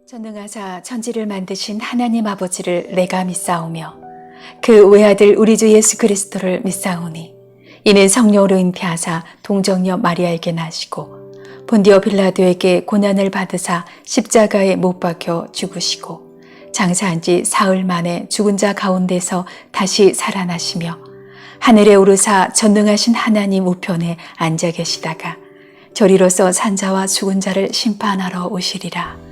전능하사 천지를 만드신 하나님 아버지를 내가 믿사오며 그 외아들 우리 주 예수 그리스도를 믿사오니 이는 성령으로 잉태하사 동정녀 마리아에게 나시고 본디오 빌라도에게 고난을 받으사 십자가에 못 박혀 죽으시고 장사한 지 사흘 만에 죽은 자 가운데서 다시 살아나시며 하늘에 오르사 전능하신 하나님 우편에 앉아 계시다가 저리로서 산자와 죽은 자를 심판하러 오시리라.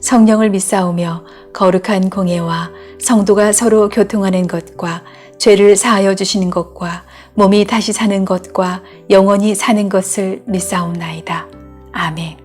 성령을 믿사오며 거룩한 공예와 성도가 서로 교통하는 것과 죄를 사하여 주시는 것과 몸이 다시 사는 것과 영원히 사는 것을 믿사옵나이다. 아멘.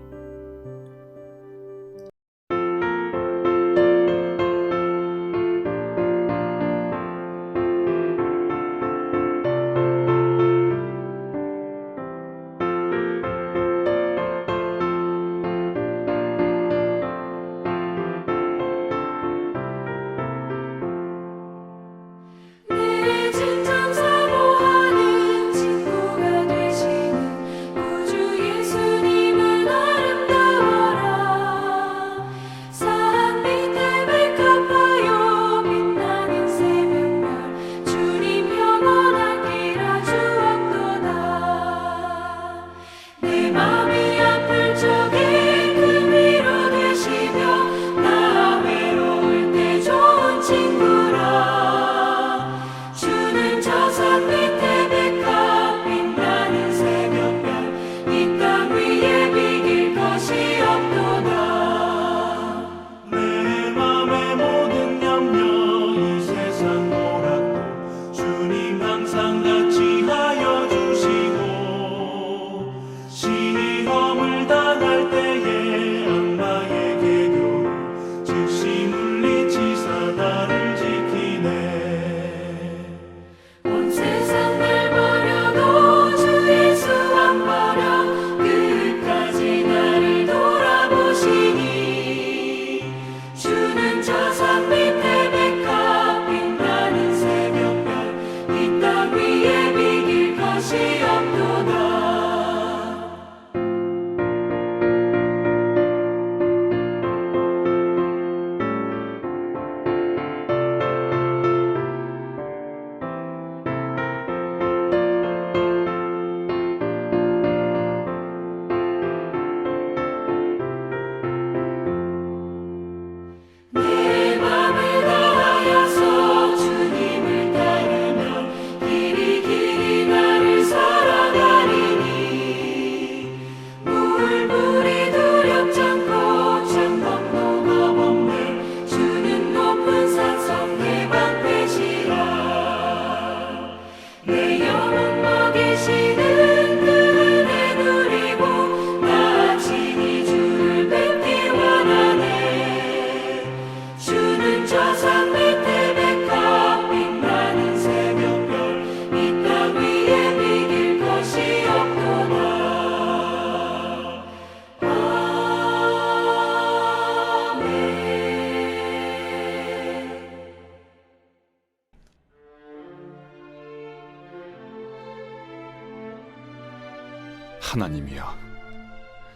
하나님이여,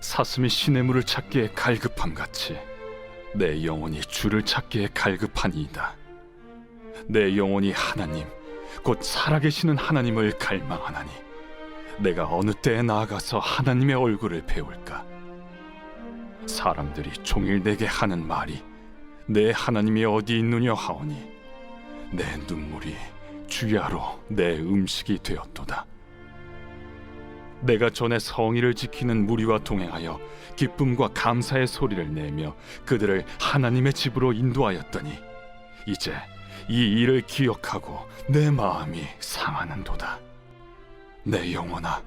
사슴이 시냇물을 찾기에 갈급함같이 내 영혼이 주를 찾기에 갈급하니이다. 내 영혼이 하나님, 곧 살아계시는 하나님을 갈망하나니 내가 어느 때에 나아가서 하나님의 얼굴을 배울까? 사람들이 종일 내게 하는 말이 내 하나님이 어디 있느냐 하오니 내 눈물이 주야로 내 음식이 되었도다. 내가 전에 성의를 지키는 무리와 동행하여 기쁨과 감사의 소리를 내며 그들을 하나님의 집으로 인도하였더니 이제 이 일을 기억하고 내 마음이 상하는도다. 내 영혼아,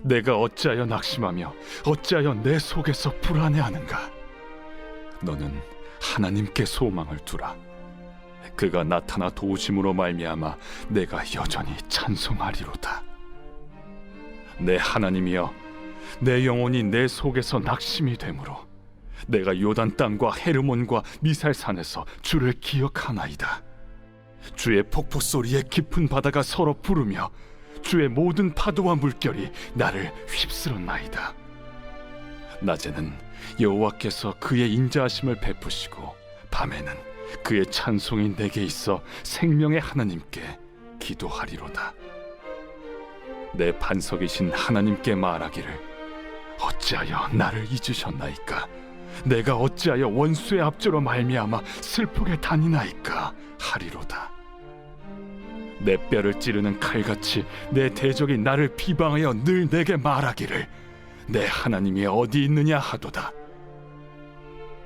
내가 어찌하여 낙심하며 어찌하여 내 속에서 불안해하는가? 너는 하나님께 소망을 두라. 그가 나타나 도우심으로 말미암아 내가 여전히 찬송하리로다. 내 하나님이여, 내 영혼이 내 속에서 낙심이 되므로 내가 요단 땅과 헤르몬과 미살산에서 주를 기억하나이다. 주의 폭포 소리에 깊은 바다가 서로 부르며 주의 모든 파도와 물결이 나를 휩쓸었나이다. 낮에는 여호와께서 그의 인자하심을 베푸시고 밤에는 그의 찬송이 내게 있어 생명의 하나님께 기도하리로다. 내 반석이신 하나님께 말하기를 어찌하여 나를 잊으셨나이까? 내가 어찌하여 원수의 압제로 말미암아 슬프게 다니나이까? 하리로다. 내 뼈를 찌르는 칼같이 내 대적이 나를 비방하여 늘 내게 말하기를 내 하나님이 어디 있느냐 하도다.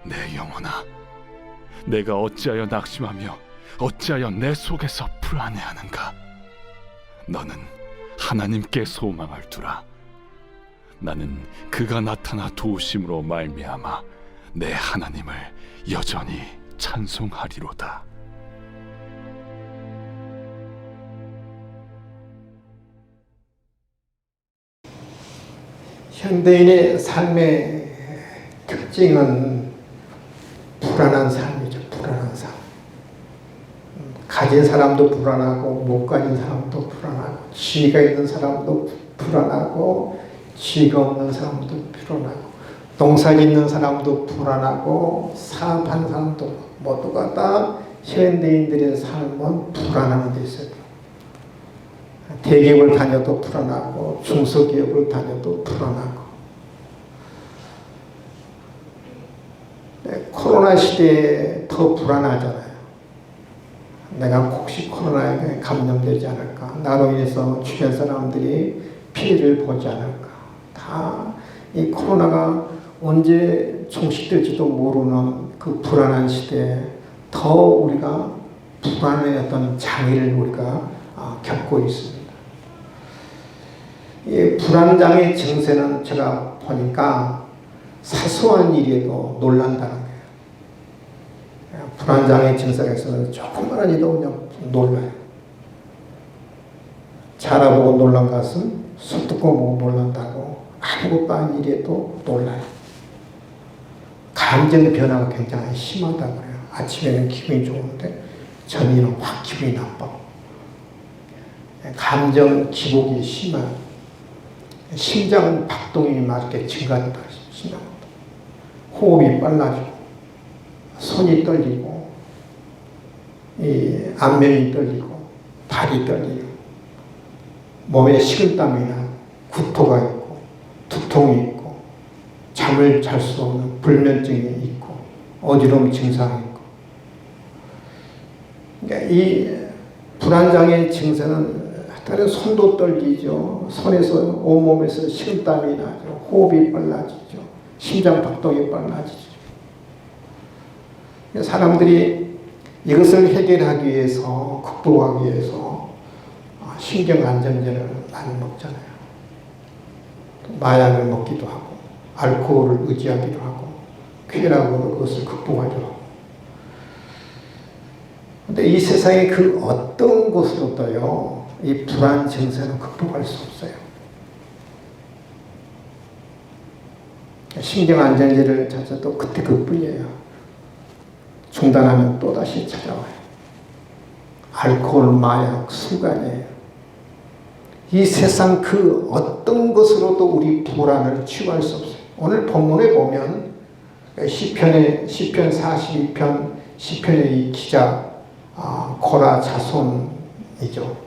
내 영혼아, 내가 어찌하여 낙심하며 어찌하여 내 속에서 불안해하는가? 너는 하나님께 소망을 두라. 나는 그가 나타나 도우심으로 말미암아 내 하나님을 여전히 찬송하리로다. 현대인의 삶의 특징은 불안한 삶이죠. 불안한 삶. 가진 사람도 불안하고 못 가진 사람도 불안하고 지위가 있는 사람도 불안하고 지위가 없는 사람도 불안하고 농사 짓는 사람도 불안하고 사업하는 사람도 모두가 다 현대인들의 삶은 불안한 데 있어요. 대기업을 다녀도 불안하고 중소기업을 다녀도 불안하고 코로나 시대에 더 불안하잖아요. 내가 혹시 코로나에 감염되지 않을까? 나로 인해서 주변 사람들이 피해를 보지 않을까? 다 이 코로나가 언제 종식될지도 모르는 그 불안한 시대에 더 우리가 불안의 어떤 장애를 우리가 겪고 있습니다. 이 불안장애 증세는 제가 보니까 사소한 일에도 놀란다는 거예요. 불안장애 증세가 있으면 조금만 일도 그냥 놀라요. 자라보고 놀란 것은 술 듣고 보고 놀란다고 아무것도 아닌 일에도 놀라요. 감정 변화가 굉장히 심하다고 그래요. 아침에는 기분이 좋은데 저녁에는 확 기분이 나빠. 감정 기복이 심한 심장 박동이 막 이렇게 증가한다. 호흡이 빨라지고 손이 떨리고 이 안면이 떨리고 발이 떨리고 몸에 식은땀이 나고 구토가 있고 두통이 있고 잠을 잘 수 없는 불면증이 있고 어지러움 증상이 있고 그러니까 이 불안장애 증세는 다른 손도 떨리죠. 손에서 온몸에서 식은땀이 나죠. 호흡이 빨라지죠. 심장 박동이 빨라지죠. 사람들이 이것을 해결하기 위해서 극복하기 위해서 신경 안정제를 많이 먹잖아요. 마약을 먹기도 하고 알코올을 의지하기도 하고 쾌락으로 그것을 극복하기도 하고. 그런데 이 세상의 그 어떤 것으로도요 이 불안 증세는 극복할 수 없어요. 신경 안정제를 찾아도 그때 그뿐이에요. 중단하면 또다시 찾아와요. 알코올, 마약, 술간이에요. 이 세상 그 어떤 것으로도 우리 불안을 치유할 수 없어요. 오늘 본문에 보면 시편 42편 시편의 이 기자 고라 자손이죠.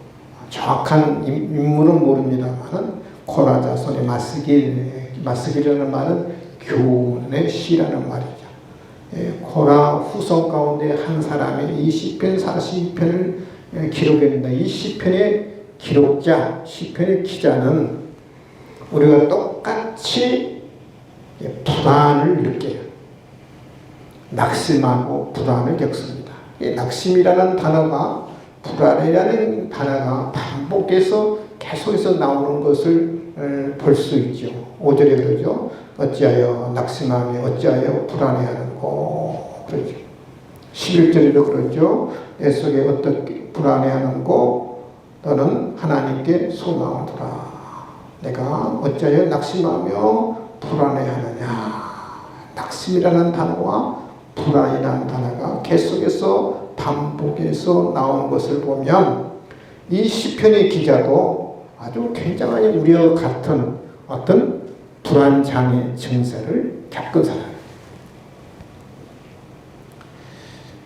정확한 인물은 모릅니다만 고라 자손의 마스길이라는 말은 교훈의 시라는 말이죠. 고라 후손 가운데 한 사람이 이 시편 42편을 기록했는데 이 시편의 기록자, 시편의 기자는 우리가 똑같이 불안을 느껴요. 낙심하고 불안을 겪습니다. 이 낙심이라는 단어가 불안이라는 단어가 반복해서 계속해서 나오는 것을 볼 수 있죠. 5절에 그러죠. 어찌하여 낙심하며 어찌하여 불안해하는고 그러죠. 11절에도 그러죠. 내 속에 어떻게 불안해하는고 너는 하나님께 소망을 두라. 내가 어찌하여 낙심하며 불안해하느냐. 낙심이라는 단어와 불안이라는 단어가 계속해서 반복해서 나오는 것을 보면 이 시편의 기자도 아주 굉장히 우리와 같은 어떤 불안장애 증세를 겪은 사람.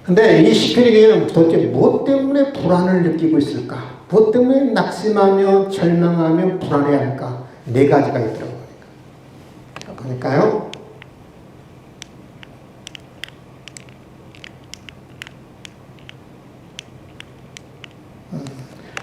근데 이 시편에게는 도대체 무엇 때문에 불안을 느끼고 있을까? 무엇 때문에 낙심하며 절망하며 불안해할까? 네 가지가 있더라고요. 보니까요.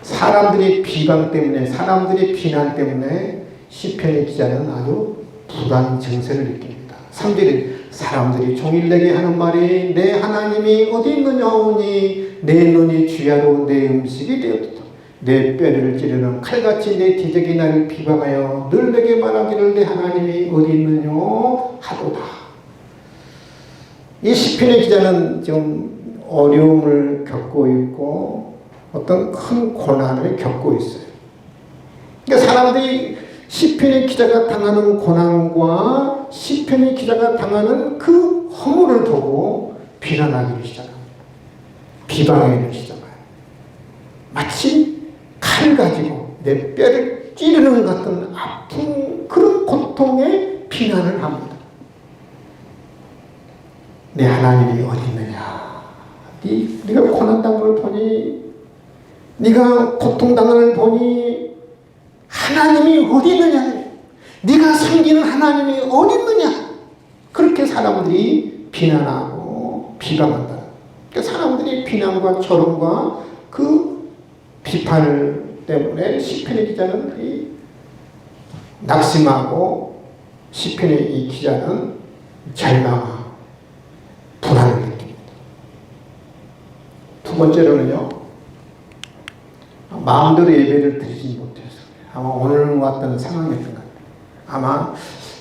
사람들의 비방 때문에, 사람들의 비난 때문에 시편의 기자는 아주 불안 증세를 느낍니다. 3절에 사람들이 종일 내게 하는 말이 내 하나님이 어디 있느냐 하오니 내 눈이 주야로 내 음식이 되었다. 내 뼈를 찌르는 칼같이 내 기적이 나를 비방하여 늘 내게 말하기를 내 하나님이 어디 있느냐 하도다. 이 시편의 기자는 지금 어려움을 겪고 있고 어떤 큰 고난을 겪고 있어요. 그러니까 사람들이 시편의 기자가 당하는 고난과 시편의 기자가 당하는 그 허물을 보고 비난하기를 시작합니다. 비방하기를 시작해요. 마치 칼 가지고 내 뼈를 찌르는 것 같은 아픈 그런 고통에 비난을 합니다. 내 하나님이 어디 있느냐? 네가 고난당한 걸 보니, 네가 고통당하는 걸 보니 하나님이 어디 있느냐? 네가 섬기는 하나님이 어디 있느냐? 그렇게 사람들이 비난하고 비방한다. 그러니까 사람들이 비난과 조롱과 그 비판 때문에 시편의 기자는 낙심하고 시편의 이 기자는 절망하고 불안을 느낍니다. 두 번째로는요, 마음대로 예배를 드리지 못해서 아마 오늘 왔던 상황이었던 것 같아요. 아마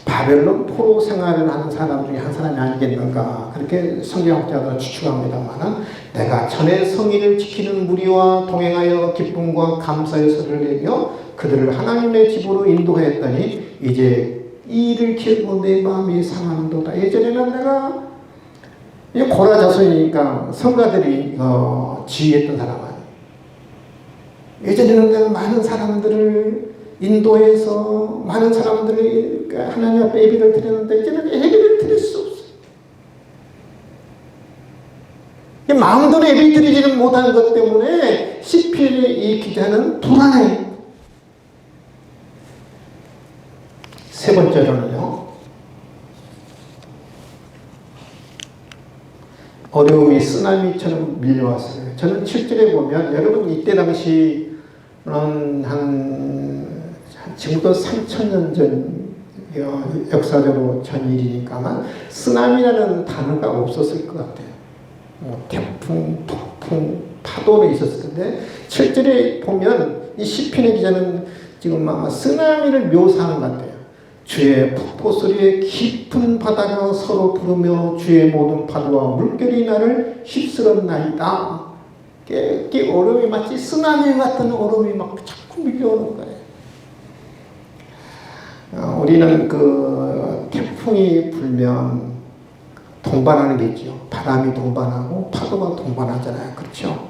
바벨론 포로 생활을 하는 사람 중에 한 사람이 아니겠는가 그렇게 성경학자들은 추측합니다만, 내가 전에 성의를 지키는 무리와 동행하여 기쁨과 감사의 소리를 내며 그들을 하나님의 집으로 인도하였더니 이제 이 일을 기억하고 내 마음이 상하는도다. 예전에는 내가 고라 자손이니까 성가들이 지휘했던 사람 아니에요. 예전에는 내가 많은 사람들을 인도해서 많은 사람들이 하나님 앞에 예배를 드렸는데 이제는 예배를 드릴 수 없어요. 마음대로 예배 드리지는 못하는 것 때문에 시편의 이 기자는 불안해요. 세 번째로는요, 어려움이 쓰나미처럼 밀려왔어요. 저는 7절에 보면, 여러분 이때 당시 지금부터 3,000년 전 역사적으로 전 일이니까만 쓰나미라는 단어가 없었을 것 같아요. 태풍, 폭풍, 파도는 있었을 텐데 7절에 보면 이 시편의 기자는 지금 아마 쓰나미를 묘사하는 것 같아요. 주의 폭포 소리에 깊은 바다가 서로 부르며 주의 모든 파도와 물결이 나를 휩쓸었나이다. 이게 어려움이 마치 쓰나미 같은 어려움이 막 자꾸 밀려오는 거예요. 우리는 그 태풍이 불면 동반하는 게 있죠. 바람이 동반하고 파도가 동반하잖아요. 그렇죠?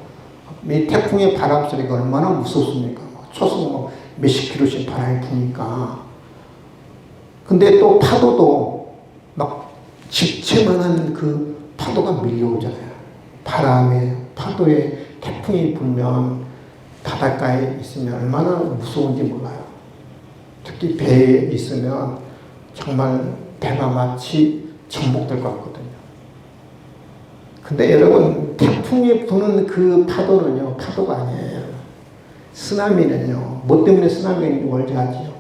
이 태풍의 바람 소리가 얼마나 무섭습니까? 초속 몇십 킬로씩 바람이 부니까. 근데 또 파도도 막 집채만한 그 파도가 밀려오잖아요. 바람에, 파도에 태풍이 불면 바닷가에 있으면 얼마나 무서운지 몰라요. 특히 배에 있으면 정말 배가 마치 전복될 것 같거든요. 근데 여러분, 태풍이 부는 그 파도는요, 파도가 아니에요. 쓰나미는요, 뭐 때문에 쓰나미인지 뭔지 아시죠?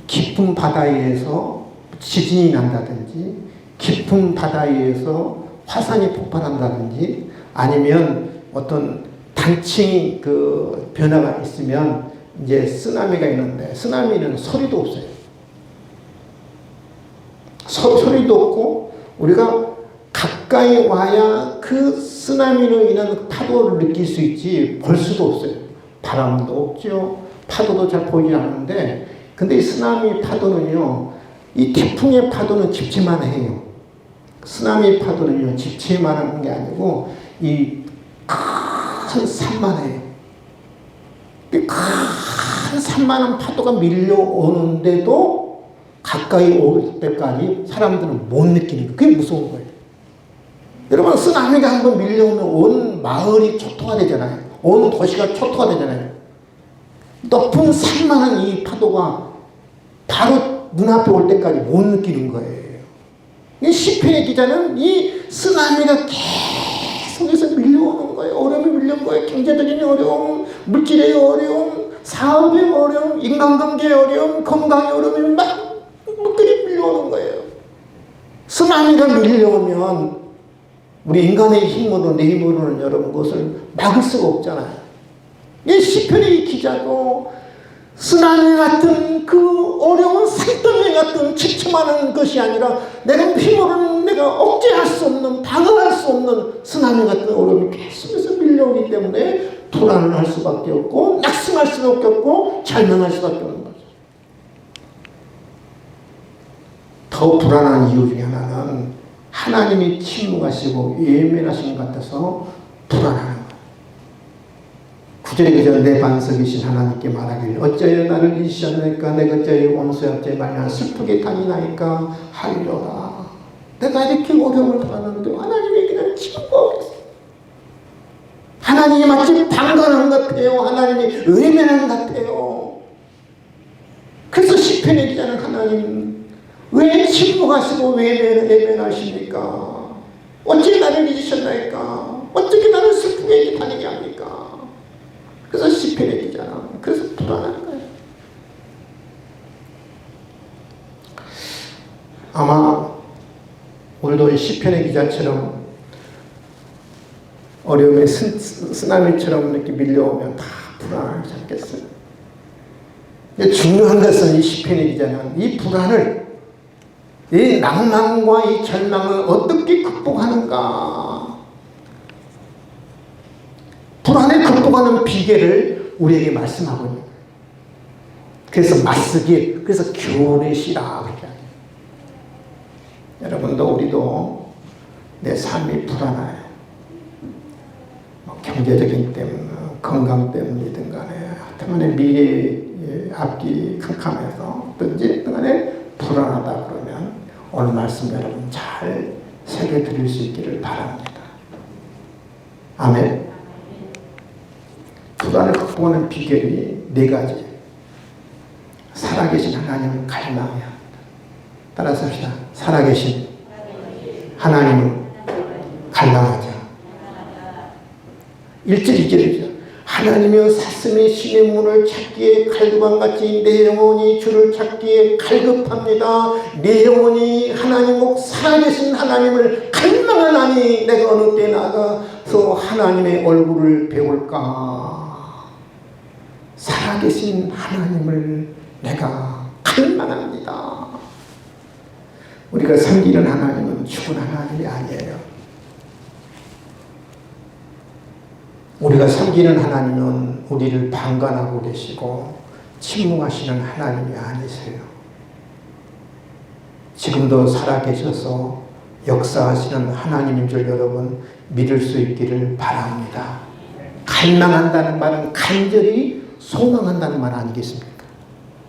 깊은 바다에서 지진이 난다든지, 깊은 바다에서 화산이 폭발한다든지, 아니면 어떤 단층이 그 변화가 있으면 이제 쓰나미가 있는데, 쓰나미는 소리도 없어요. 소리도 없고, 우리가 가까이 와야 그 쓰나미로 인한 파도를 느낄 수 있지 볼 수도 없어요. 바람도 없죠. 파도도 잘 보이지 않는데, 근데 이 쓰나미 파도는요, 이 태풍의 파도는 집채만 해요. 쓰나미 파도는요, 집채만 하는 게 아니고 이 큰 산만 해요. 큰 산만한 파도가 밀려오는데도 가까이 올 때까지 사람들은 못 느끼는 거예요. 그게 무서운 거예요. 여러분, 쓰나미가 한번 밀려오면 온 마을이 초토화 되잖아요. 온 도시가 초토화 되잖아요. 높은 산만한 이 파도가 바로 눈앞에 올 때까지 못 느끼는 거예요. 이 시편의 기자는 이 쓰나미가 계속해서 밀려오는 거예요. 어려움이 밀려오는 거예요. 경제적인 어려움, 물질의 어려움, 사업의 어려움, 인간관계의 어려움, 건강의 어려움이 막 그리 밀려오는 거예요. 쓰나미가 밀려오면 우리 인간의 힘으로, 내 힘으로는 여러분 그것을 막을 수가 없잖아요. 이 시편의 기자도 쓰나미 같은 그 어려운 산더미 같은 지침하는 것이 아니라 내가 힘으로는 내가 억제할 수 없는, 방어할 수 없는 쓰나미 같은 어려움이 계속해서 밀려오기 때문에 불안을 할 수밖에 없고 낙심할 수밖에 없고 절망할 수밖에 없는 거죠. 더 불안한 이유 중에 하나는 하나님이 침묵하시고 예민하신 것 같아서 불안하는 거예요. 구절에 그저 내 반석이신 하나님께 말하길 어찌하여 나를 잊으셨나이까 내가 어찌하여 원수의 말이나 슬프게 다니나이까 하리로라. 내가 이렇게 어려움을 당하는데 하나님이 그냥 침묵하고 있어요. 하나님이 마치 방관한 것 같아요. 하나님이 외면한 것 같아요. 그래서 시편의 기자는 하나님 왜 침묵하시고 왜 외면하십니까? 어찌 나를 잊으셨나이까? 어떻게 나를 슬프게 다니게 합니까? 그래서 시편의 기자는 그래서 불안한 거예요. 아마 우리도 시편의 기자처럼 어려움의 쓰나미처럼 이렇게 밀려오면 다 불안하지 않겠어요? 중요한 것은 이 시편의 기자는 이 불안을, 이 낭만과 이 절망을 어떻게 극복하는가? 불안을 극복하는 비결을 우리에게 말씀하고 있는 거예요. 그래서 맞서기, 그래서 교훈이시라 그렇게 하죠. 여러분도 우리도 내 삶이 불안해요. 경제적인 때문, 건강 때문이든 간에 하여튼 미래의 앞길이 캄캄해서 어떤지 간에 불안하다 그러면 오늘 말씀 여러분 잘 새겨드릴 수 있기를 바랍니다. 아멘. 불안을 극복하는 비결이 네 가지. 살아계신 하나님을 갈망해야 합니다. 따라서 합시다. 살아계신 하나님을 갈망하자. 1절 2절이죠. 하나님이여 사슴이 신의 문을 찾기에 갈급함같이 내 영혼이 주를 찾기에 갈급합니다. 내 영혼이 하나님 꼭 살아계신 하나님을 갈망하나니 내가 어느 때 나가서 하나님의 얼굴을 배울까. 살아계신 하나님을 내가 갈망합니다. 우리가 섬기는 하나님은 죽은 하나님이 아니에요. 우리가 섬기는 하나님은 우리를 방관하고 계시고 침묵하시는 하나님이 아니세요. 지금도 살아계셔서 역사하시는 하나님인 줄 여러분 믿을 수 있기를 바랍니다. 갈망한다는 말은 간절히 소망한다는 말 아니겠습니까?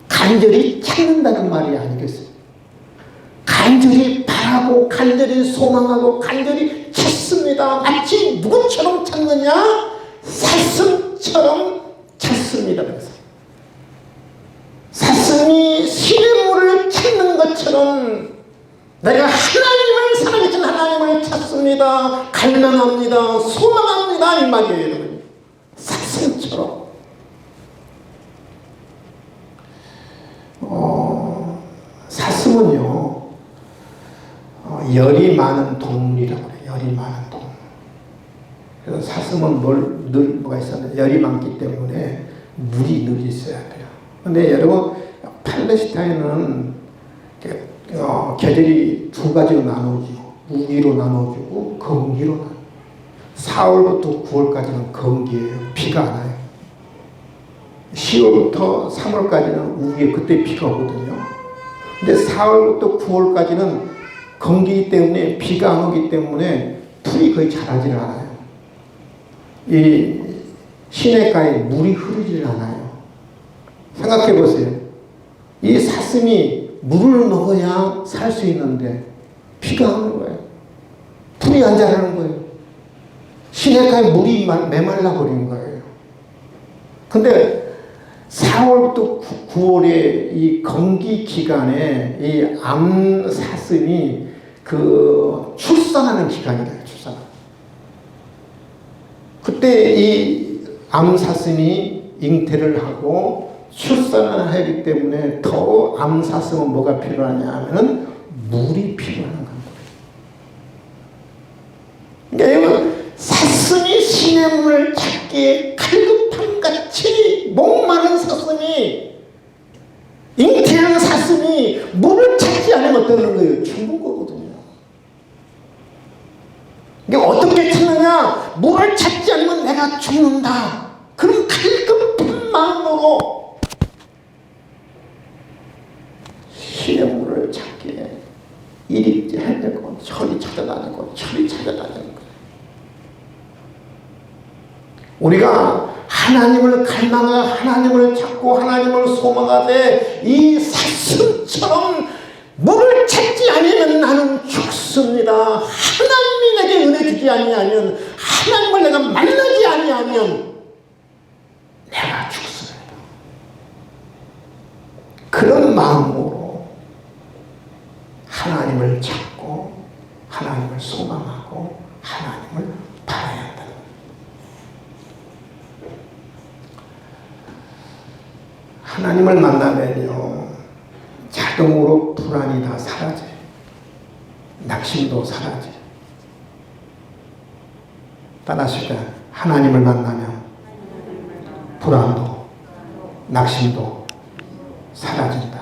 간절히 찾는다는 말이 아니겠습니까? 간절히 바라고 간절히 소망하고 간절히 찾습니다. 마치 누구처럼 찾느냐? 사슴처럼 찾습니다. 그래서 사슴이 신의 물을 찾는 것처럼 내가 하나님을 살아계신 하나님을 찾습니다. 갈망합니다. 소망합니다. 이 말이에요. 여러분. 사슴처럼 사슴은요 열이 많은 동물이라고 그래요. 열이 많은 동물. 그래서 사슴은 늘 뭐가 있었냐, 열이 많기 때문에 물이 늘 있어야 돼요. 근데 여러분 팔레스타인은 계절이 두 가지로 나누어지고 우기로 나누어지고 건기로 나누어지고 4월부터 9월까지는 건기예요. 비가 안 와요. 10월부터 3월까지는 우기, 그때 비가 오거든요. 근데 4월부터 9월까지는 건기이기 때문에 비가 안 오기 때문에 풀이 거의 자라지를 않아요. 이 시냇가에 물이 흐르질 않아요. 생각해 보세요. 이 사슴이 물을 먹어야 살 수 있는데 비가 오는 거예요. 불이 안 자라는 거예요. 시냇가에 물이 메말라 버린 거예요. 근데 4월부터 9월에 이 건기 기간에 이 암사슴이 그 출산하는 기간이래요. 출산. 그때 이 암사슴이 잉태를 하고 출산을 하기 때문에 더 암사슴은 뭐가 필요하냐 하면은 물이 필요한 겁니다. 그러니까 사슴이 시냇물을 찾기에 칼급함같이 목마른 사슴이 잉태한 사슴이 물을 찾지 않으면 어떠는 거예요? 죽는 거거든요. 그러니까 어떻게 찾느냐? 물을 찾지 않으면 내가 죽는다. 그런 칼급한 마음으로 시냇물을 찾기에 이리 헤매고 저리 찾아다니고 저리 찾아다니는 거예요. 우리가 하나님을 갈망하고 하나님을 찾고 하나님을 소망하되 이 사슴처럼 물을 찾지 않으면 나는 죽습니다. 하나님이 내게 은혜 주지 아니하면 하나님을 내가 만나지 아니하면 내가 죽습니다. 그런 마음으로 하나님을 찾고 하나님을 소망하고 하나님을 바라야 한다. 하나님을 만나면요 자동으로 불안이 다 사라져요. 낙심도 사라져요. 따라하시다. 하나님을 만나면 불안도 낙심도 사라진다.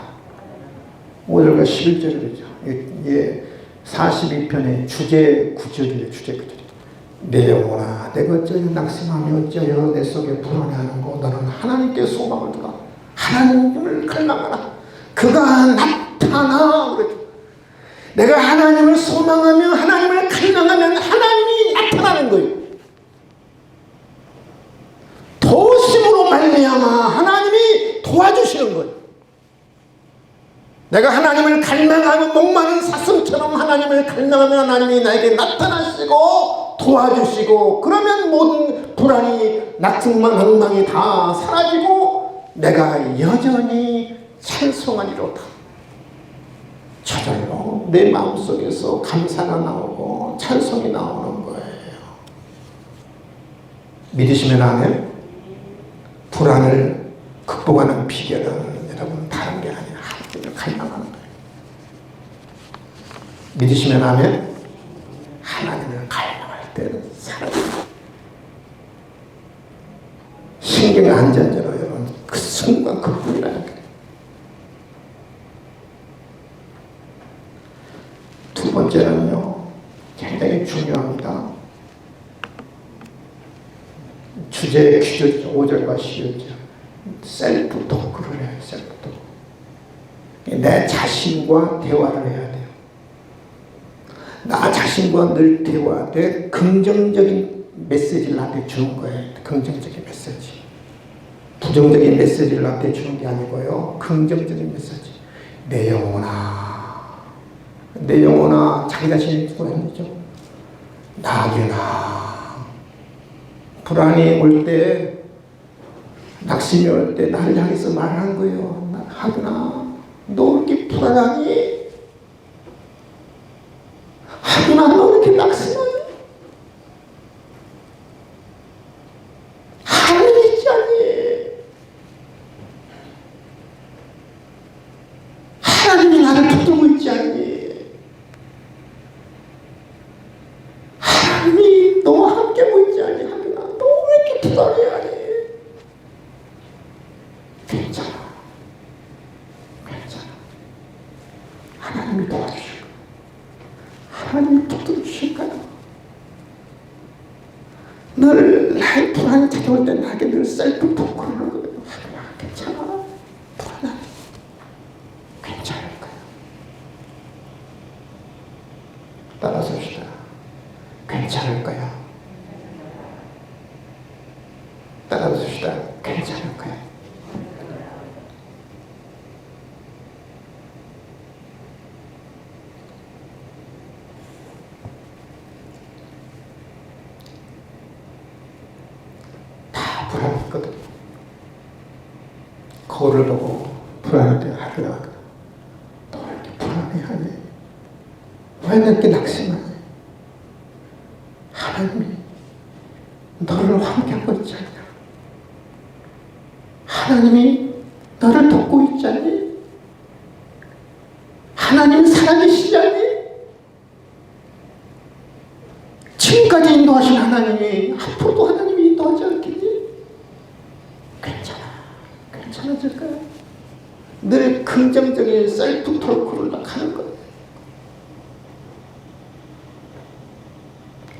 5절과 11절이죠. 이게 42편의 주제 구절이에요. 주제 구절이. 내 영혼아 내가 어찌 낙심하며 어찌하여 내 속에 불안해하는고 너는 하나님께 소망을 두라. 하나님을 갈망하라. 그가 나타나. 내가 하나님을 소망하며 하나님을 갈망하면 하나님이 나타나는 거예요. 도심으로 말미암아 하나님이 도와주시는 거예요. 내가 하나님을 갈망하며 목마른 사슴처럼 하나님을 갈망하며 하나님이 나에게 나타나시고 도와주시고 그러면 모든 불안이 낙심만 엉망이 다 사라지고 내가 여전히 찬송하리로다. 저절로 내 마음속에서 감사가 나오고 찬송이 나오는 거예요. 믿으시면 아멘. 불안을 극복하는 비결은 여러분 다른 게 아니라 하나님을 갈망하는 거예요. 믿으시면 아멘. 하나님을 갈망할 때는 사라져요. 신경이 안전자로 여러분 그 순간 그뿐이라는 거예요. 두 번째는요 굉장히 중요합니다. 주제 규절 5절과 11절 셀프 토크를 해요. 셀프 토크. 내 자신과 대화를 해야 돼요. 나 자신과 늘 대화돼 긍정적인 메시지를 나한테 주는 거예요. 긍정적인 메시지. 부정적인 메시지를 나한테 주는 게 아니고요. 긍정적인 메시지. 내 영혼아. 내 영혼아. 자기 자신이 누구 했죠? 나균아. 불안이 올 때, 낙심이 올 때 나를 향해서 말하는 거예요. 하균아. 너 이렇게 불안하니? 하균아 너 이렇게 낙심하니? 하나님이 있지 않니? 하나님이 나를 붙들고 있지 않니? 하나님이 너와 함께 하고 있지 않니? 하균아 너 왜 이렇게 불안해하니? 괜찮아. 괜찮아. 하나님이 도와주실 거야. 하나님이 붙들어주실 거야. 너를 나의 불안이 찾아올 때 나에게 늘 셀프 토크를 하는 거예요. 하균아 괜찮아. 불안하니? 괜찮을 거야. 따라서 합시다. 괜찮을 거야. 따라서 합시다. 괜찮을 거야. 있거든요. 거울을 보고 불안할 때 하루가 너 이렇게 불안해하니? 왜 이렇게 낙심하니? 하나님이 너를 함께하고 있지 않냐? 하나님이 너를 돕고 있지 않니? 하나님 살아계시지 않니? 지금까지 인도하신 하나님이 앞으로도 하나님이 인도하지 않겠니? 괜찮아질 거야. 늘 긍정적인 셀프 토크를 하는 거야.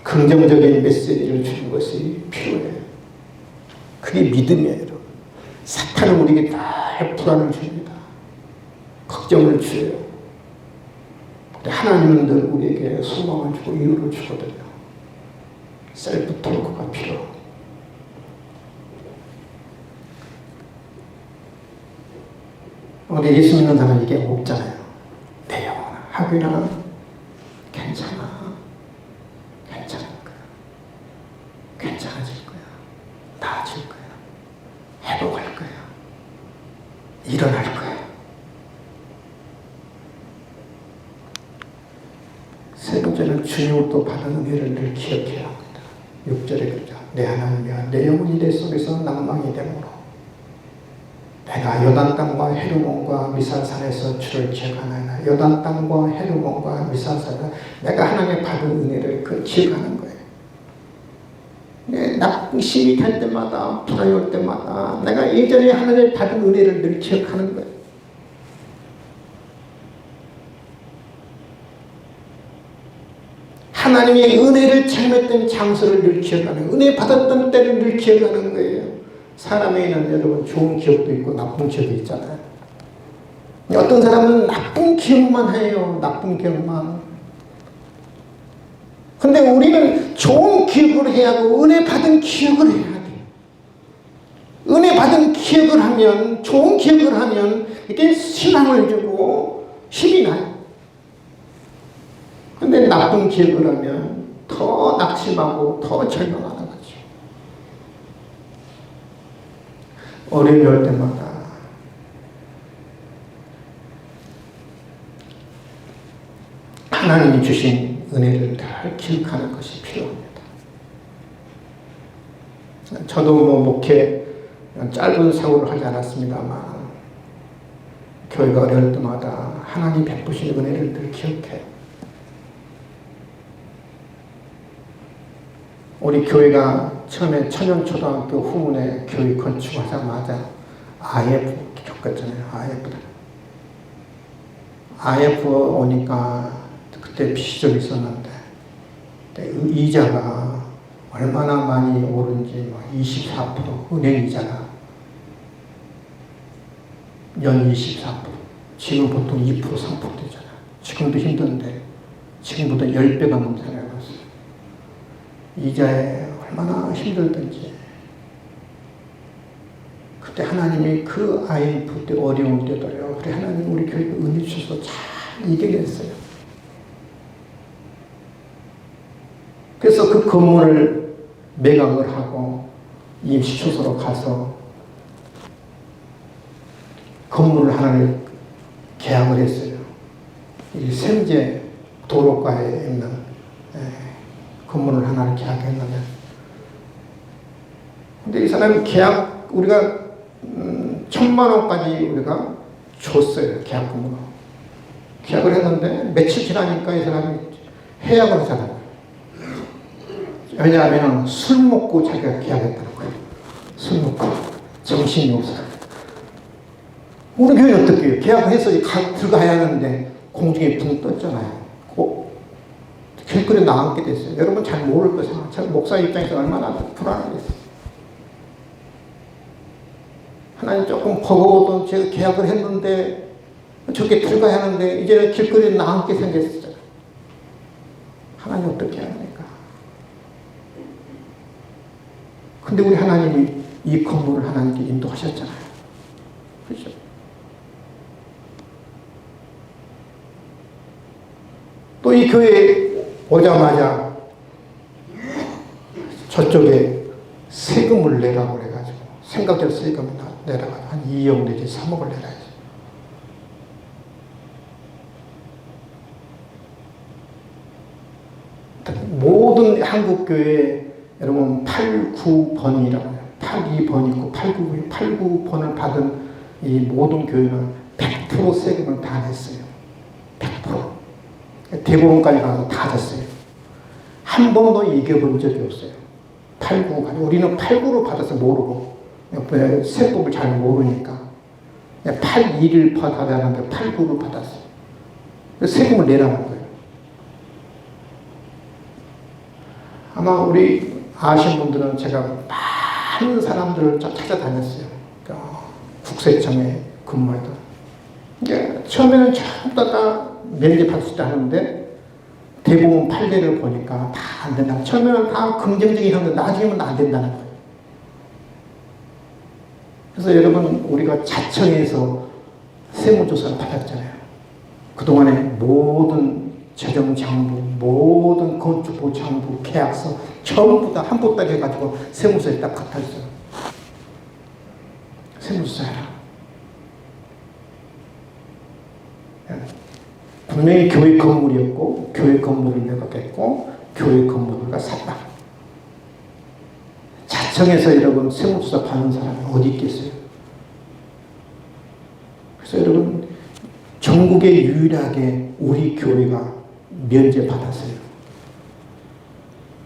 긍정적인 메시지를 주는 것이 필요해. 그게 믿음이에요, 여러분. 사탄은 우리에게 다 불안을 줍니다. 걱정을 줘요. 하나님은 늘 우리에게 소망을 주고 이유를 주거든요. 셀프 토크가 필요하고. 우리 예수 믿는 사람은 이게 없잖아요. 내 영혼아, 하기나 괜찮아. 괜찮을 거야. 괜찮아질 거야. 나아질 거야. 회복할 거야. 일어날 거야. 세 번째는 주님으로부터 받은 은혜를 늘 기억해야 합니다. 6절에 그러죠. 내 하나님이여 내 영혼이 내 속에서 낭망이 되므로 내가 요단 땅과 헤르몬과 미사산에서 주를 기억하나이다. 요단 땅과 헤르몬과 미사산은 내가 하나님의 받은 은혜를 기억하는 거예요. 낙심이 될 때마다 불안이 올 때마다 내가 예전에 하나님의 받은 은혜를 늘 기억하는 거예요. 하나님의 은혜를 체험했던 장소를 늘 기억하는 거예요. 은혜 받았던 때를 늘 기억하는 거예요. 사람에게는 여러분 좋은 기억도 있고 나쁜 기억도 있잖아요. 어떤 사람은 나쁜 기억만 해요. 나쁜 기억만. 근데 우리는 좋은 기억을 해야 하고 은혜 받은 기억을 해야 돼요. 은혜 받은 기억을 하면, 좋은 기억을 하면 이게 신앙을 주고 힘이 나요. 근데 나쁜 기억을 하면 더 낙심하고 더 절망하는 거죠. 어려움이 올 때마다 하나님이 주신 은혜를 잘 기억하는 것이 필요합니다. 저도 목회 짧은 세월을 하지 않았습니다만 교회가 어려울 때마다 하나님 베푸신 은혜를 늘 기억해요. 우리 교회가 처음에 천연초등학교 후문에 교회 건축하자마자 IF 겪었잖아요. IF 오니까 그때 비시적이 있었는데 이자가 얼마나 많이 오른지 24% 은행 이자가 연 24%. 지금 보통 2% 3% 되잖아요. 지금도 힘든데 지금보다 10배가 넘잖아요. 이자에 얼마나 힘들든지 그때 하나님이 그 IMF 때 어려울 때도요. 우리 하나님 우리 교회에 은혜 주셔서 잘 이겨냈어요. 그래서 그 건물을 매각을 하고 임시초소로 가서 건물을 하나를 계약을 했어요. 이 샘제 도로가에 있는 건물을 하나를 계약했는데 근데 이 사람이 계약 우리가 1,000만 원까지 우리가 줬어요. 계약금으로. 계약을 했는데 며칠 지나니까 이 사람이 해약을 하잖아요. 왜냐하면 술 먹고 자기가 계약했다는 거예요. 술 먹고 정신이 없어요. 우리 교회는 어떻게 해요? 계약을 해서 들어가야 하는데 공중에 붕 떴잖아요. 길거리에 나앉게 됐어요. 여러분 잘 모를 거예요. 저 목사 입장에서 얼마나 불안하겠어요. 하나님 조금 버거워도 제가 계약을 했는데 저렇게 들어가야 하는데 이제 길거리에 나앉게 생겼어요. 하나님 어떻게 합니까? 근데 우리 하나님이 이 건물을 하나님께 인도하셨잖아요. 그렇죠? 또 이 교회에 오자마자 저쪽에 세금을 내라고 그래가지고 생각대로 세금이 내려가 한 2억 내지 3억을 내라야지. 모든 한국교회 여러분 8, 9번이라고 해요. 8, 2번 있고 8, 9번을 받은 이 모든 교회는 100% 세금을 다 냈어요. 100%. 대법원까지 가서 다 졌어요. 한 번도 이겨본 적이 없어요. 8, 9까지. 우리는 8, 9로 받아서 모르고 세법을 잘 모르니까 8, 2를 받아야 하는데 8, 9를 받았어요. 세금을 내라는 거예요. 아마 우리 아시는 분들은 제가 많은 사람들을 찾아다녔어요. 그러니까 국세청에 근무하던. 이게 처음에는 전부 다 면접할 수 있다 하는데 대부분 판례를 보니까 다 안 된다. 처음에는 다 긍정적인 하는데 나중에는 안 된다는 거예요. 그래서 여러분 우리가 자청에서 세무조사를 받았잖아요. 그동안에 모든 재정장부, 모든 건축부 장부, 계약서 전부 다 한 보따리 해가지고 세무서에 딱 갖다 줬어요. 세무조사 해라. 분명히 교회 건물이었고 교회 건물을 내가 뺐고 교회 건물을 내가 샀다. 자청에서 여러분 세무조사 받는 사람이 어디 있겠어요? 그래서 여러분 전국에 유일하게 우리 교회가 면제받았어요.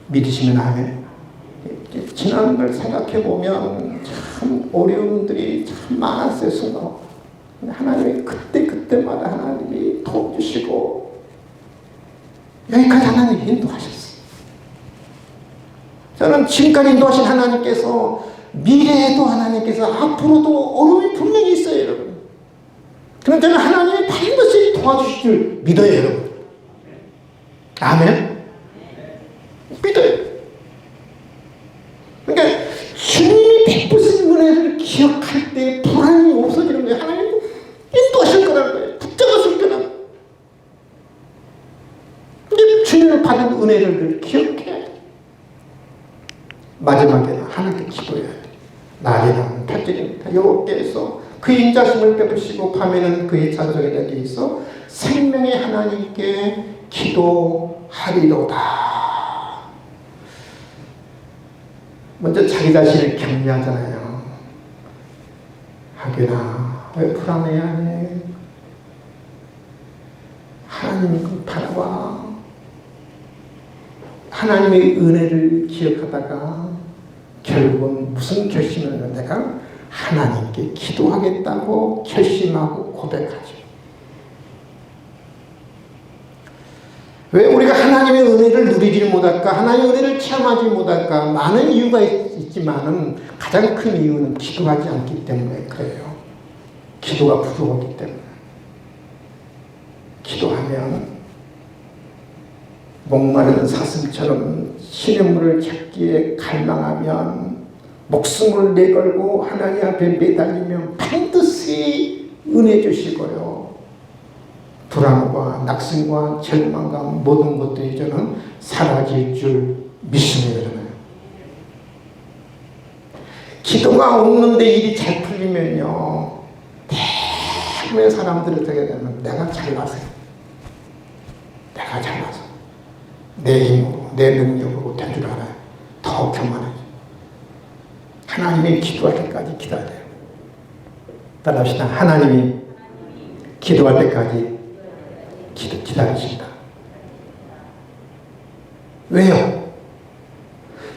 믿으시면 아멘. 지난 걸 생각해보면 참 어려움들이 참 많았어요. 순간 하나님이 그때마다 하나님이 도와주시고 여기까지 하나님이 인도하셨어요. 저는 지금까지 인도하신 하나님께서 미래에도 하나님께서 앞으로도 어려움이 분명히 있어요, 여러분. 그럼 저는 하나님이 반드시 도와주실 줄 믿어요, 여러분. 아멘? 믿어요. 그러니까 주님이 베푸신 은혜를 기억할 때 불안이 없어지는 거예요. 하나님 인도하실 거라는 거예요. 붙잡아줄 거라는 거예요. 근데 주님을 받은 은혜를 기억해. 마지막에는 하나님께 기도해야 돼. 낮에는 팔절입니다. 여호와께서 그의 인자심을 베푸시고 밤에는 그의 찬송이 내게 있어 생명의 하나님께 기도하리로다. 먼저 자기 자신을 격려하잖아요. 하균아, 왜 불안해하네? 하나님을 바라봐. 하나님의 은혜를 기억하다가 결국은 무슨 결심을 하면 내가 하나님께 기도하겠다고 결심하고 고백하죠. 왜 우리가 하나님의 은혜를 누리지 못할까? 하나님의 은혜를 체험하지 못할까? 많은 이유가 있지만은 가장 큰 이유는 기도하지 않기 때문에 그래요. 기도가 부족하기 때문에. 기도하면 목마른 사슴처럼 시냇물을 찾기에 갈망하면 목숨을 내걸고 하나님 앞에 매달리면 반드시 은혜 주시고요. 불안과 낙심과 절망감 모든 것들이 저는 사라질 줄 믿습니다. 기도가 없는데 일이 잘 풀리면요, 대부분의 사람들이 어떻게 되면 내가 잘나서 내 힘으로 내 능력으로 된 줄 알아요. 더 교만해요. 하나님이 기도할 때까지 기다려야 돼요. 따라합시다. 하나님이 기도할 때까지 기다리신다. 왜요?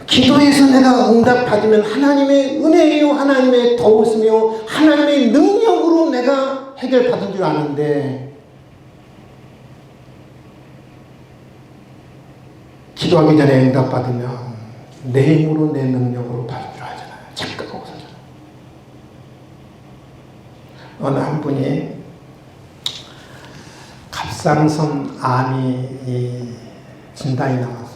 기도에서 내가 응답받으면 하나님의 은혜요, 하나님의 도우시며 하나님의 능력으로 내가 해결받은 줄 아는데, 기도하기 전에 응답받으면 내 힘으로 내 능력으로 받은 줄 알잖아요. 착각하고 살잖아요. 어느 한 분이 갑상선 암이 진단이 나왔어요.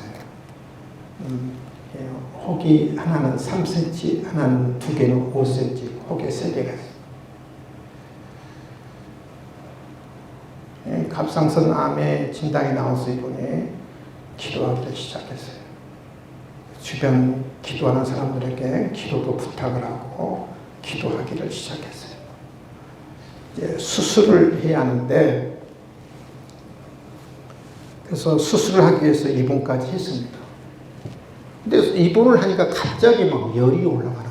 혹이 하나는 3cm, 하나는 2개는 5cm, 혹에 3개가 있어요. 갑상선 암의 진단이 나와서 이분이 기도하기 시작했어요. 주변 기도하는 사람들에게 기도도 부탁을 하고 기도하기를 시작했어요. 이제 수술을 해야 하는데, 그래서 수술을 하기 위해서 입원까지 했습니다. 근데 입원을 하니까 갑자기 막 열이 올라가는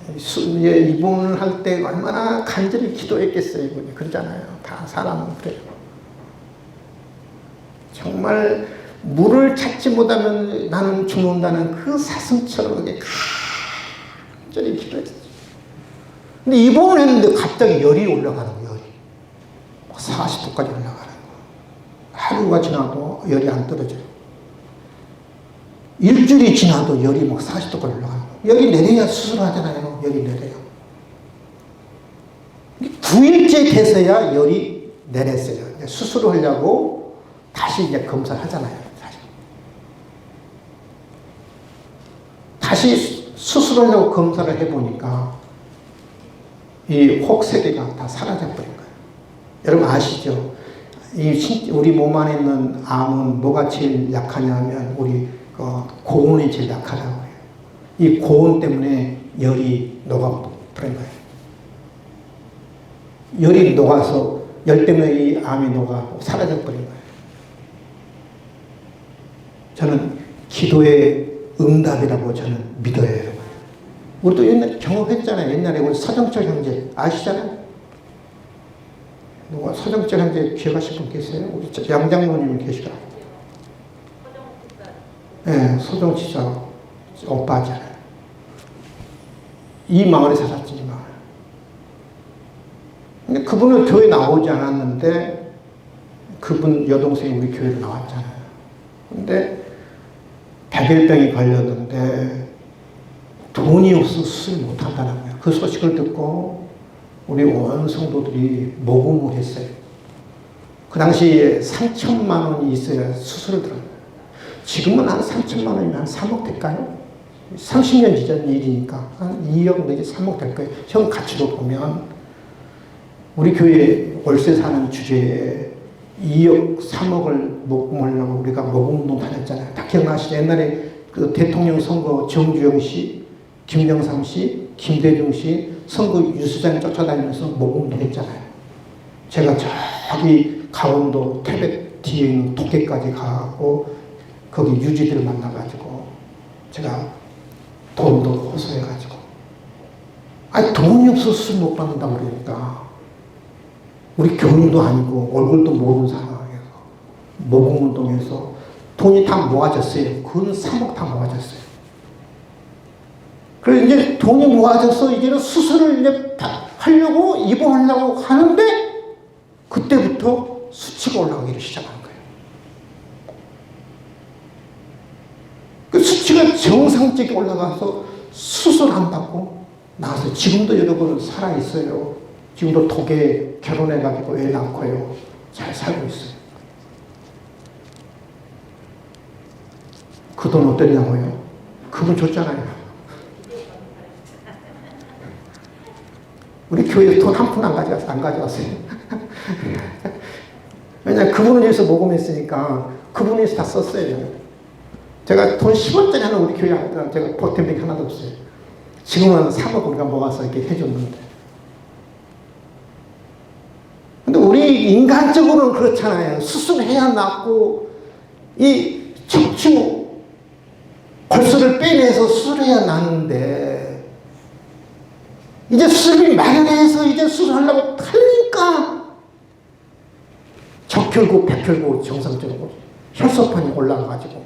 거예요. 입원을 할 때 얼마나 간절히 기도했겠어요, 이분이. 그러잖아요. 다 사람은 그래요. 정말 물을 찾지 못하면 나는 죽는다는 그 사슴처럼 간절히 기도했어요. 근데 입원을 했는데 갑자기 열이 올라가는 거예요, 열이. 40도까지 올라가는 거예요. 하루가 지나도 열이 안 떨어져요. 일주일이 지나도 열이 막 40도까지 올라가는 거예요. 열이 내려야 수술하잖아요. 열이 내려요. 9일째 돼서야 열이 내렸어요. 수술을 하려고 다시 이제 검사를 하잖아요. 다시 수술하려고 검사를 해보니까 이 혹세개가 다 사라져버린 거예요. 여러분 아시죠? 우리 몸 안에 있는 암은 뭐가 제일 약하냐면 우리 고온이 제일 약하다고 해요. 이 고온 때문에 열이 녹아버린 거예요. 열이 녹아서 열 때문에 이 암이 녹아 사라져버린 거예요. 저는 기도의 응답이라고 저는 믿어요, 여러분. 우리도 옛날에 경험했잖아요. 옛날에 우리 서정철 형제 아시잖아요. 누가 서정철 형제 기억하실 분 계세요? 우리 양장모님 계시더라고요. 네, 서정치자 오빠잖아요. 이 마을에 살았지, 이 마을. 근데 그분은 교회 나오지 않았는데 그분 여동생이 우리 교회로 나왔잖아요. 근데 백일병이 걸렸는데 돈이 없어서 수술 못 한다는 거예요. 그 소식을 듣고 우리 온 성도들이 모금을 했어요. 그 당시에 3천만 원이 있어야 수술을 들어요. 지금은 한 3천만 원이면 한 3억 될까요? 30년 전 일이니까 한 2억 내지 3억 될 거예요. 형 가치로 보면 우리 교회 월세 사는 주제에 2억, 3억을 모금하려고 우리가 모금운동 다녔잖아요. 다 기억나시죠? 옛날에 그 대통령 선거 정주영 씨, 김영삼 씨, 김대중 씨 선거 유수장 쫓아다니면서 모금운동 했잖아요. 제가 저기 강원도 태백 뒤에 있는 도계까지 가고 거기 유지들을 만나가지고 제가 돈도 호소해가지고 아니 돈이 없어서 수술 못 받는다고 그러니까 우리 교인도 아니고 얼굴도 모르는 상황에서 모금운동에서 돈이 다 모아졌어요. 그건 3억 다 모아졌어요. 그래서 이제 돈이 모아져서 이제는 수술을 이제 하려고 입원하려고 하는데 그때부터 수치가 올라가기를 시작하는 거예요. 그 수치가 정상적이 올라가서 수술한다고 나와서 지금도 여러분은 살아있어요. 지금도 독에 결혼해가지고 애 낳고요. 잘 살고 있어요. 그 돈 어떠냐고요? 그분 줬잖아요. 우리 교회에서 돈 한 푼 안 가져왔어요. 왜냐면 그분을 위해서 모금했으니까 그분을 위해서 다 썼어요. 제가 돈 10원짜리 하나 우리 교회 하더라도 제가 보탬백이 하나도 없어요. 지금은 3억 우리가 모아서 이렇게 해줬는데. 근데 우리 인간적으로는 그렇잖아요. 수술해야 낫고, 이 척추 골수를 빼내서 수술해야 나는데, 이제 수술비 마련해서 이제 수술하려고 하니까, 적혈구, 백혈구 정상적으로 혈소판이 올라가가지고,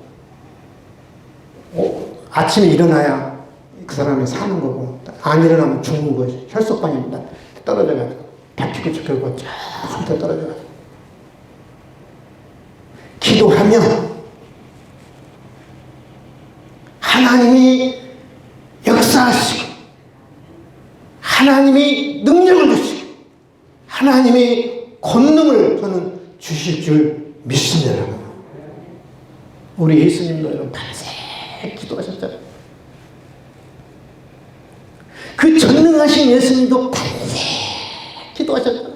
아침에 일어나야 그 사람이 사는 거고, 안 일어나면 죽는 거지. 혈소판이 떨어져가지고. 백혈구, 적혈구가 쫙 떨어져가지고. 기도하면 하나님이 역사하시고 하나님이 능력을 주시고 하나님이 권능을 저는 주실 줄 믿습니다. 우리 예수님도 여러분 밤새 기도하셨잖아요. 그 전능하신 예수님도 밤새 기도하셨잖아요.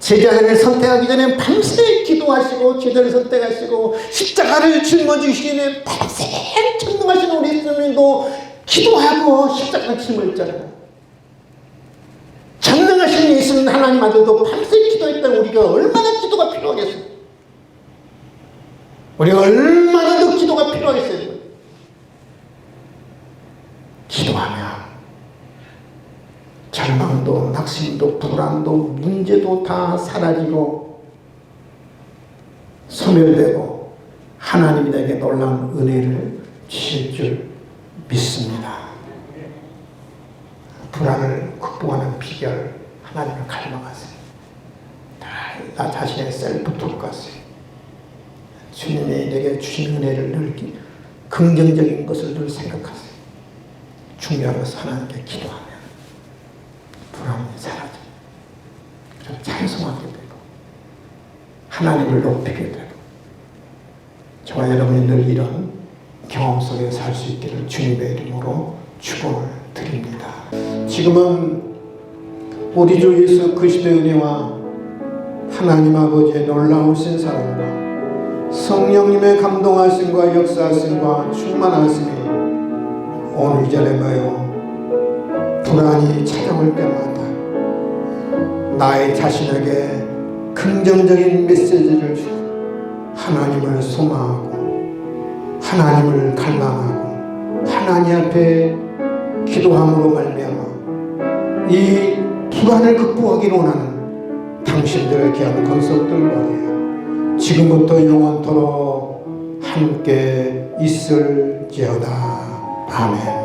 제자를 선택하기 전에 밤새 기도하시고 제자를 선택하시고 십자가를 짊어지시기 전에 밤새 전능하신 우리 예수님도 기도하고 십자가를 짊어졌잖아요. 전능하신 예수님 하나님마저도 밤새 기도했던 우리가 얼마나 기도가 필요하겠어요. 우리가 얼마나 더 기도가 필요하겠어요. 기도하면 절망도 낙심도 불안도 문제도 다 사라지고 소멸되고 하나님이 내게 놀라운 은혜를 주실 줄 믿습니다. 불안을 극복하는 비결 하나님을 갈망하세요. 나 자신의 셀프 토크하세요. 주님이 내게 주신 은혜를 늘 긍정적인 것을 늘 생각하세요. 중요한 것은 하나님께 기도하면 불안이 사라져요. 그래서 찬송하게 되고 하나님을 높이게 되고 저와 여러분이 늘 이런 경험 속에 살 수 있기를 주님의 이름으로 축원을 드립니다. 지금은 우리 주 예수 그리스도의 은혜와 하나님 아버지의 놀라우신 사랑과 성령님의 감동하심과 역사하심과 충만하심이 오늘 이 자리에 모여 불안이 찾아올 때마다 나의 자신에게 긍정적인 메시지를 주고 하나님을 소망하고 하나님을 갈망하고 하나님 앞에 기도함으로 말미암아 이 불안을 극복하기를 원하는 당신들의 귀한 권속들 머리에 지금부터 영원토록 함께 있을지어다. 아멘.